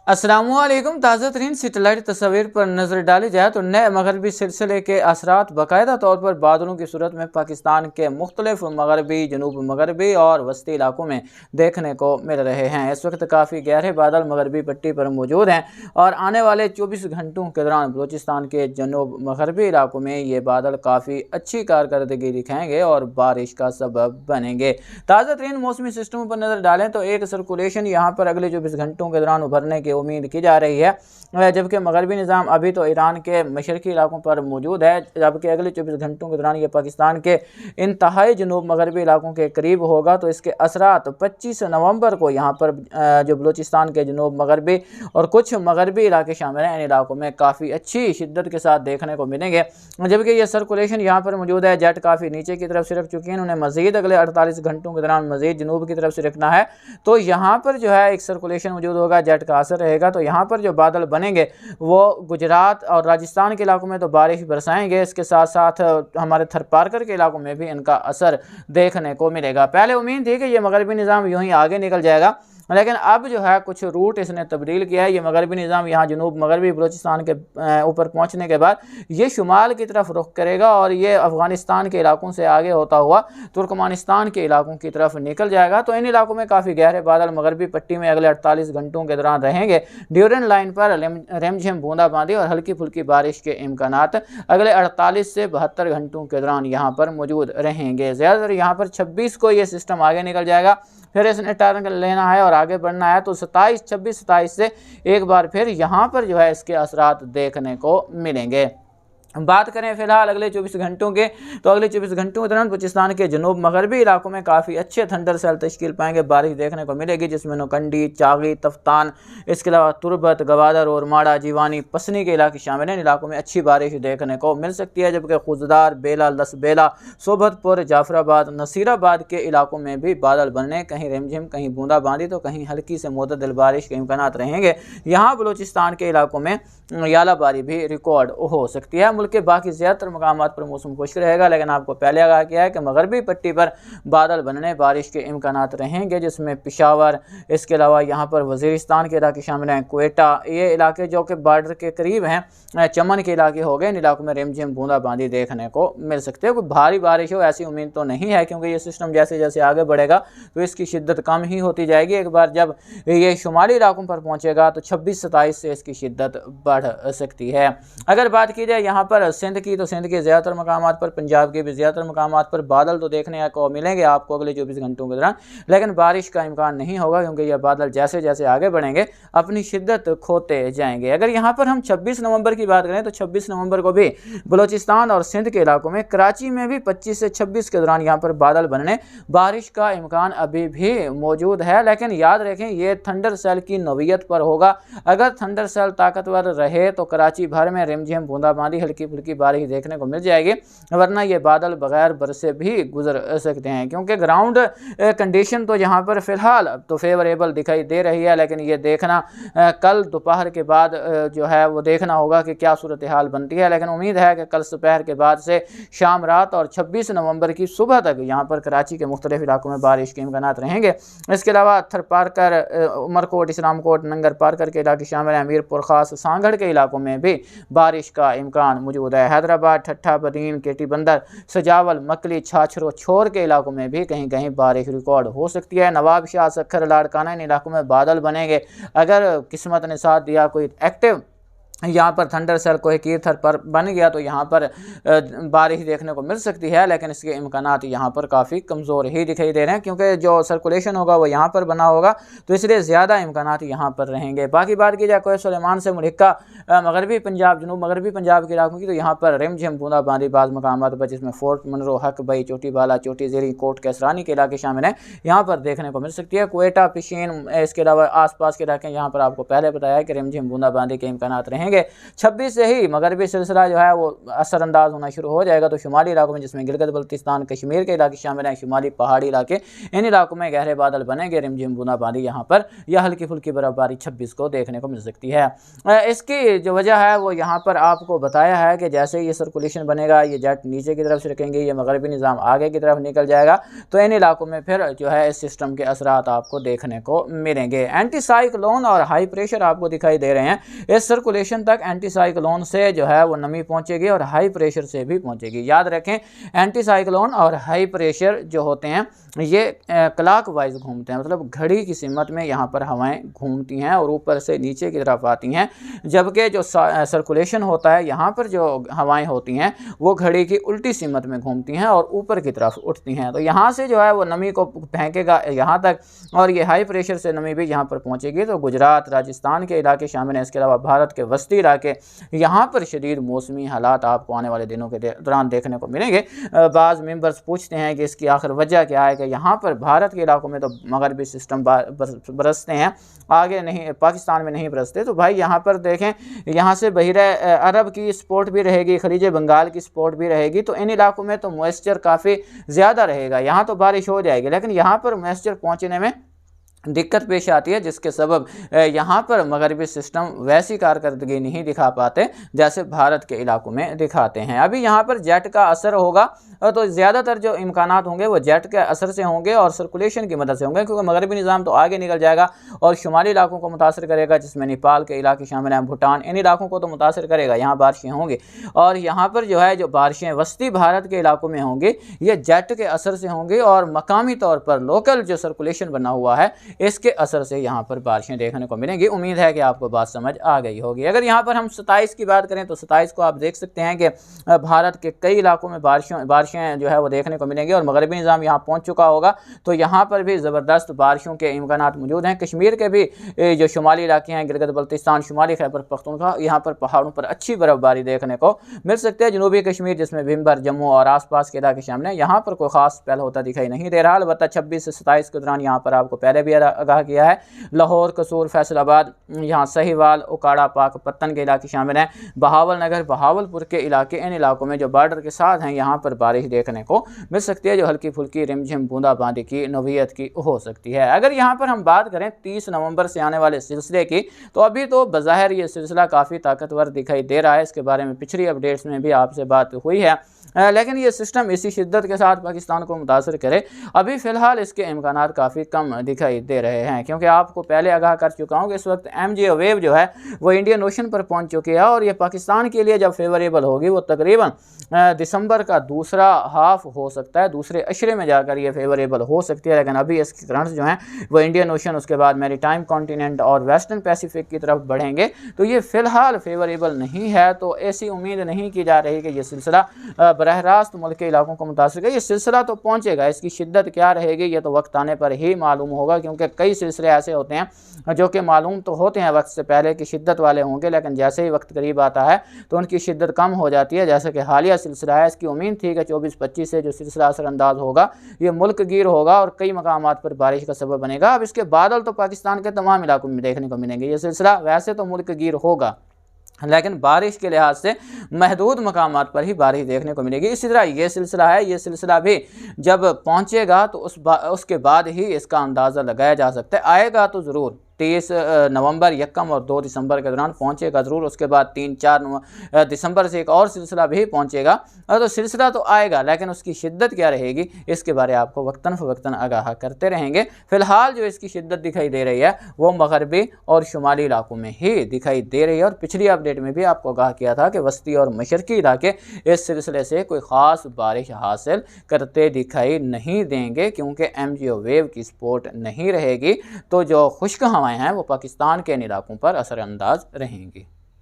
अस्सलामुअलैकुम। ताज़ा तरीन सेटेलाइट तस्वीर पर नज़र डाली जाए तो नए मगरबी सिलसिले के असरात बाकायदा तौर पर बादलों की सूरत में पाकिस्तान के मुख्तलिफ मगरबी, जनूब मगरबी और वस्ती इलाकों में देखने को मिल रहे हैं। इस वक्त काफ़ी गहरे बादल मगरबी पट्टी पर मौजूद हैं और आने वाले 24 घंटों के दौरान बलूचिस्तान के जनूब मगरबी इलाकों में ये बादल काफ़ी अच्छी कारकर्दगी दिखाएंगे और बारिश का सबब बनेंगे। ताज़ा तरीन मौसमी सिस्टमों पर नज़र डालें तो एक सर्कुलेशन यहाँ पर अगले 24 घंटों के दौरान उभरने की उम्मीद की जा रही है, जबकि मगरबी निज़ाम अभी तो ईरान के मशरकी इलाकों पर मौजूद है, जबकि अगले 24 घंटों के दौरान ये पाकिस्तान के इंतहाई जनूब मगरबी इलाकों के करीब होगा। तो इसके असरात 25 नवंबर को यहाँ पर जो बलूचिस्तान के जनूब मगरबी और कुछ मगरबी इलाके शामिल हैं, इन इलाकों में काफ़ी अच्छी शिद्दत के साथ देखने को मिलेंगे। जबकि ये सर्कुलेशन यहाँ पर मौजूद है, जेट काफ़ी नीचे की तरफ सिरक चुकी हैं, उन्हें मज़ीद अगले 48 घंटों के दौरान मज़ीद जनूब की तरफ सिरकना है। तो यहाँ पर जो है एक सर्कुलेशन मौजूद होगा, जेट का असर रहेगा। तो यहाँ पर जो बादल बनेंगे वो गुजरात और राजस्थान के इलाकों में तो बारिश बरसाएंगे, इसके साथ साथ हमारे थरपारकर के इलाकों में भी इनका असर देखने को मिलेगा। पहले उम्मीद थी कि ये मगरबी निज़ाम यूं ही आगे निकल जाएगा, लेकिन अब जो है कुछ रूट इसने तब्दील किया है। ये मगरबी निज़ाम यहाँ जनूब मगरबी बलूचिस्तान के ऊपर पहुँचने के बाद ये शुमाल की तरफ रुख करेगा और ये अफ़गानिस्तान के इलाकों से आगे होता हुआ तुर्कमानिस्तान के इलाकों की तरफ निकल जाएगा। तो इन इलाकों में काफ़ी गहरे बादल मगरबी पट्टी में अगले 48 घंटों के दौरान रहेंगे। ड्यूरेंट लाइन पर रेमझिम बूंदाबांदी और हल्की फुल्की बारिश के इम्कानात अगले 48 से 72 घंटों के दौरान यहाँ पर मौजूद रहेंगे। ज़्यादातर यहाँ पर 26 को ये सिस्टम आगे निकल जाएगा, फिर इसने टर्न लेना है और आगे बढ़ना है। तो 26 से एक बार फिर यहाँ पर जो है इसके असरात देखने को मिलेंगे। बात करें फिलहाल अगले 24 घंटों के, तो अगले 24 घंटों के दौरान बलूचिस्तान के जनूब मगरबी इलाकों में काफ़ी अच्छे थंडर सेल तश्कील पाएंगे, बारिश देखने को मिलेगी, जिसमें नौकंडी, चागी, तफ्तान, इसके अलावा तुरबत, गवादर और माड़ा, जीवानी, पसनी के इलाके शामिल हैं। इन इलाकों में अच्छी बारिश देखने को मिल सकती है, जबकि खुजदार, बेला, लसबेला, सोबतपुर, जाफराबाद, नसीराबाद के इलाकों में भी बादल बनने, कहीं रिमझिम, कहीं बूंदाबांदी तो कहीं हल्की से मुतदल बारिश के इम्कान रहेंगे। यहाँ बलूचिस्तान के इलाकों में यालाबारी भी रिकॉर्ड हो सकती है। मुल्क के बाकी ज़्यादातर मकामात पर मौसम खुश्क रहेगा, लेकिन आपको पहले आगाह किया है कि मगरबी पट्टी पर बादल बनने, बारिश के इम्कानात रहेंगे, जिसमें पिशावर, इसके अलावा यहाँ पर वज़ीरिस्तान के इलाके शामिल हैं, क्वेटा, ये इलाके जो कि बार्डर के करीब हैं, चमन के इलाके हो गए। इन इलाकों में रिमझिम बूंदाबांदी देखने को मिल सकती है। कोई भारी बारिश हो ऐसी उम्मीद तो नहीं है, क्योंकि ये सिस्टम जैसे जैसे आगे बढ़ेगा तो इसकी शिद्दत कम ही होती जाएगी। एक बार जब ये शुमाली इलाकों पर पहुँचेगा तो 26-27 से इसकी शिद्दत बढ़ सकती है। अगर बात की जाए यहाँ पर सिंध की, तो सिंध के ज़्यादातर मकामात पर, पंजाब के भी ज़्यादातर मकामात पर बादल तो देखने को मिलेंगे आपको अगले 24 घंटों के दौरान, लेकिन बारिश का इम्कान नहीं होगा, क्योंकि यह बादल जैसे जैसे आगे बढ़ेंगे अपनी शिद्दत खोते जाएंगे। अगर यहाँ पर हम 26 नवंबर की बात करें तो 26 नवंबर को भी बलूचिस्तान और सिंध के इलाकों में, कराची में भी 25 से 26 के दौरान यहाँ पर बादल बनने, बारिश का इम्कान अभी भी मौजूद है। लेकिन याद रखें ये थंडर सेल की नौइयत पर होगा। अगर थंडर सेल ताकतवर रहे तो कराची भर में रिमझिम बूंदाबांदी, हल्की फुल्की बारिश देखने को मिल जाएगी, वरना ये बादल बगैर बरसे भी गुजर सकते हैं, क्योंकि ग्राउंड कंडीशन तो यहाँ पर फिलहाल तो फेवरेबल दिखाई दे रही है। लेकिन ये देखना कल दोपहर के बाद जो है वो देखना होगा कि क्या सूरत हाल बनती है। लेकिन उम्मीद है कि कल दोपहर के बाद से शाम रात और 26 नवंबर की सुबह तक यहाँ पर कराची के मुख्तलिफ इलाकों में बारिश के इम्कान रहेंगे। इसके अलावा थरपारकर, उमरकोट, इस्लामकोट, नंगर पारकर के इलाके शामिल हैं, मीरपुर खास, सांगड़ के इलाकों में भी बारिश का इम्कान मौजूद है। हैदराबाद, ठट्ठा, बदीन, केटी बंदर, सजावल, मकली, छाछरो, छोर के इलाकों में भी कहीं कहीं बारिश रिकॉर्ड हो सकती है। नवाब शाह, सखर, लाड़काना, इन इलाकों में बादल बनेंगे। अगर किस्मत ने साथ दिया, कोई एक्टिव यहाँ पर थंडर सेल कोई कीथर पर बन गया तो यहाँ पर बारिश देखने को मिल सकती है, लेकिन इसके इम्कानात यहाँ पर काफ़ी कमज़ोर ही दिखाई दे रहे हैं, क्योंकि जो सर्कुलेशन होगा वो यहाँ पर बना होगा, तो इसलिए ज़्यादा इम्कानात यहाँ पर रहेंगे। बाकी बात की जाए कोह सुलेमान से मुल्का मगरबी पंजाब, जनूब मगरबी पंजाब के इलाकों की, तो यहाँ पर रिमझिम बूंदाबांदी बाज़ मकामात पर, जिसमें फोर्ट मनरो, हक बई, चोटी बाला, चोटी ज़ेरी, कोट कैसरानी के इलाके शामिल हैं, यहाँ पर देखने को मिल सकती है। क्वेटा, पिशीन, इसके अलावा आस पास के इलाके, यहाँ पर आपको पहले बताया कि रिमझिम बूंदाबांदी के इम्कानात रहें। देखेंगे 26 से ही मगरबी सिलसिला जो है वो असरअंदाज होना शुरू हो जाएगा। तो शुमाली इलाकों में जिसमें गिलगित बल्तिस्तान कश्मीर के इलाके शामिल हैं, शुमाली पहाड़ी इलाके, इन इलाकों में गहरे बादल बनेंगे, रिमझिम बूंदाबांदी यहाँ पर या हल्की फुल्की बर्फबारी 26 को देखने को मिल सकती है। इसकी जो वजह है वो यहाँ पर आपको बताया है कि जैसे ये सर्कुलेशन बनेगा, ये जेट नीचे की तरफ से रखेंगे, ये मगरबी निज़ाम आगे की तरफ निकल जाएगा, तो इन इलाकों में फिर जो है इस सिस्टम के असरात आपको देखने को मिलेंगे। एंटी साइक्लोन और हाई प्रेशर आपको दिखाई दे रहे हैं। इस सर्कुलेशन तक एंटी साइक्लोन से जो है वो नमी पहुंचेगी और हाई प्रेशर से भी पहुंचेगी। याद रखें, एंटी साइक्लोन और हाई प्रेशर जो होते हैं ये क्लॉक वाइज घूमते हैं, मतलब घड़ी की सिमत में यहाँ पर हवाएं घूमती हैं और ऊपर से नीचे की तरफ आती हैं, जबकि जो सर्कुलेशन होता है यहाँ पर जो हवाएं होती हैं वो घड़ी की उल्टी सिमत में घूमती हैं और ऊपर की तरफ उठती हैं। तो यहाँ से जो है वो नमी को फेंकेगा यहाँ तक, और ये हाई प्रेशर से नमी भी यहाँ पर पहुँचेगी। तो गुजरात, राजस्थान के इलाके शामिल हैं। इसके अलावा भारत के वस्ती इलाके, यहाँ पर शदीद मौसमी हालात आपको आने वाले दिनों के दौरान देखने को मिलेंगे। बाज़ मेंबर्स पूछते हैं कि इसकी आखिर वजह क्या है कि यहाँ पर भारत के इलाकों में तो मगरबी सिस्टम बरसते हैं, आगे नहीं, पाकिस्तान में नहीं बरसते। तो भाई यहाँ पर देखें, यहाँ से बहिरे अरब की सपोर्ट भी रहेगी, खलीज बंगाल की सपोर्ट भी रहेगी, तो इन इलाकों में तो मॉइस्चर काफ़ी ज़्यादा रहेगा, यहाँ तो बारिश हो जाएगी, लेकिन यहाँ पर मॉइस्चर पहुँचने में दिक्कत पेश आती है, जिसके सबब यहाँ पर मगरबी सिस्टम वैसी कारकर्दगी नहीं दिखा पाते जैसे भारत के इलाकों में दिखाते हैं। अभी यहाँ पर जेट का असर होगा, तो ज़्यादातर जो इम्कानात होंगे वो जेट के असर से होंगे और सर्कुलेशन की मदद से होंगे, क्योंकि मगरबी निज़ाम तो आगे निकल जाएगा और शुमाली इलाकों को मुतासर करेगा, जिसमें नेपाल के इलाके शामिल हैं, भूटान, इन इलाकों को तो मुतासर करेगा, यहाँ बारिशें होंगी। और यहाँ पर जो है जो बारिशें वस्ती भारत के इलाकों में होंगी ये जेट के असर से होंगी, और मकामी तौर पर लोकल जो सर्कुलेशन बना हुआ है इसके असर से यहाँ पर बारिशें देखने को मिलेंगी। उम्मीद है कि आपको बात समझ आ गई होगी। अगर यहाँ पर हम 27 की बात करें तो 27 को आप देख सकते हैं कि भारत के कई इलाकों में बारिशें जो है वो देखने को मिलेंगी और मगरबी निज़ाम यहाँ पहुँच चुका होगा, तो यहाँ पर भी ज़बरदस्त बारिशों के इम्कानात मौजूद हैं। कश्मीर के भी जो शुमाली इलाके हैं, गिलगित बल्तिस्तान, शुमाली खैबर पख्तूनख्वा, यहाँ पर पहाड़ों पर अच्छी बर्फबारी देखने को मिल सकती है। जनूबी कश्मीर जिसमें भिम्बर, जम्मू और आसपास के इलाके शामिल हैं, यहाँ पर कोई खास पहल होता दिखाई नहीं दे रहा। अलबत्ता 26 से 27 के दौरान यहाँ पर आपको पहले भी आगाह किया है, लाहौर, कसूर, फैसलाबाद, यहाँ सहीवाल, उकाड़ा, पाकपत्तन के इलाके शामिल हैं, बहावल नगर, बहावलपुर के इलाके, इन इलाकों में जो बॉर्डर के साथ हैं यहाँ पर बारिश देखने को मिल सकती है, जो हल्की फुल्की रिमझिम बूंदाबांदी की नौइयत की हो सकती है। अगर यहाँ पर हम बात करें 30 नवंबर से आने वाले सिलसिले की, तो अभी तो बज़ाहिर ये सिलसिला काफ़ी ताकतवर दिखाई दे रहा है। इसके बारे में पिछली अपडेट्स में भी आपसे बात हुई है, लेकिन ये सिस्टम इसी शिद्दत के साथ पाकिस्तान को मुतासर करे, अभी फ़िलहाल इसके इम्कानात काफ़ी कम दिखाई दे रहे हैं, क्योंकि आपको पहले आगाह कर चुका हूँ कि इस वक्त MGO वेव जो है वो इंडियन ओशन पर पहुँच चुकी है, और ये पाकिस्तान के लिए जब फेवरेबल होगी वो तकरीबन दिसंबर का दूसरा हाफ हो सकता है, दूसरे अशरे में जाकर ये फेवरेबल हो सकती है। लेकिन अभी इसके करंट्स जो हैं वो इंडियन ओशन, उसके बाद मैरीटाइम कॉन्टिनेंट और वेस्टर्न पैसिफिक की तरफ बढ़ेंगे, तो ये फ़िलहाल फेवरेबल नहीं है। तो ऐसी उम्मीद नहीं की जा रही कि ये सिलसिला बरह रास्त मुल्क के इलाकों को मुतासर करेगा। ये सिलसिला तो पहुँचेगा, इसकी शिद्दत क्या रहेगी ये तो वक्त आने पर ही मालूम होगा, क्योंकि कई सिलसिले ऐसे होते हैं जो कि मालूम तो होते हैं वक्त से पहले कि शिद्दत वाले होंगे, लेकिन जैसे ही वक्त करीब आता है तो उनकी शिद्दत कम हो जाती है। जैसे कि हालिया सिलसिला है, इसकी उम्मीद थी कि 24-25 से जो सिलसिला असरअंदाज होगा ये मुल्क गिर होगा और कई मकामात पर बारिश का सबब बनेगा। अब इसके बादल तो पाकिस्तान के तमाम इलाकों में देखने को मिलेंगे। ये सिलसिला वैसे तो मुल्क गिर होगा, लेकिन बारिश के लिहाज से महदूद मकामात पर ही बारिश देखने को मिलेगी। इसी तरह ये सिलसिला है, ये सिलसिला भी जब पहुँचेगा तो उसके बाद ही इसका अंदाज़ा लगाया जा सकता है। आएगा तो ज़रूर 30 नवंबर, 1 और 2 दिसंबर के दौरान पहुंचेगा ज़रूर। उसके बाद 3-4 दिसंबर से एक और सिलसिला भी पहुंचेगा। तो सिलसिला तो आएगा, लेकिन उसकी शिद्दत क्या रहेगी इसके बारे में आपको वक्तन फ़वक्तन आगाह करते रहेंगे। फ़िलहाल जो इसकी शिद्दत दिखाई दे रही है वो मगरबी और शुमाली इलाकों में ही दिखाई दे रही है, और पिछली अपडेट में भी आपको आगाह किया था कि वस्ती और मशरकी इलाके इस सिलसिले से कोई ख़ास बारिश हासिल करते दिखाई नहीं देंगे, क्योंकि MGO वेव की सपोर्ट नहीं रहेगी। तो जो खुश्क हैं वो पाकिस्तान के इन इलाकों पर असरअंदाज रहेंगी।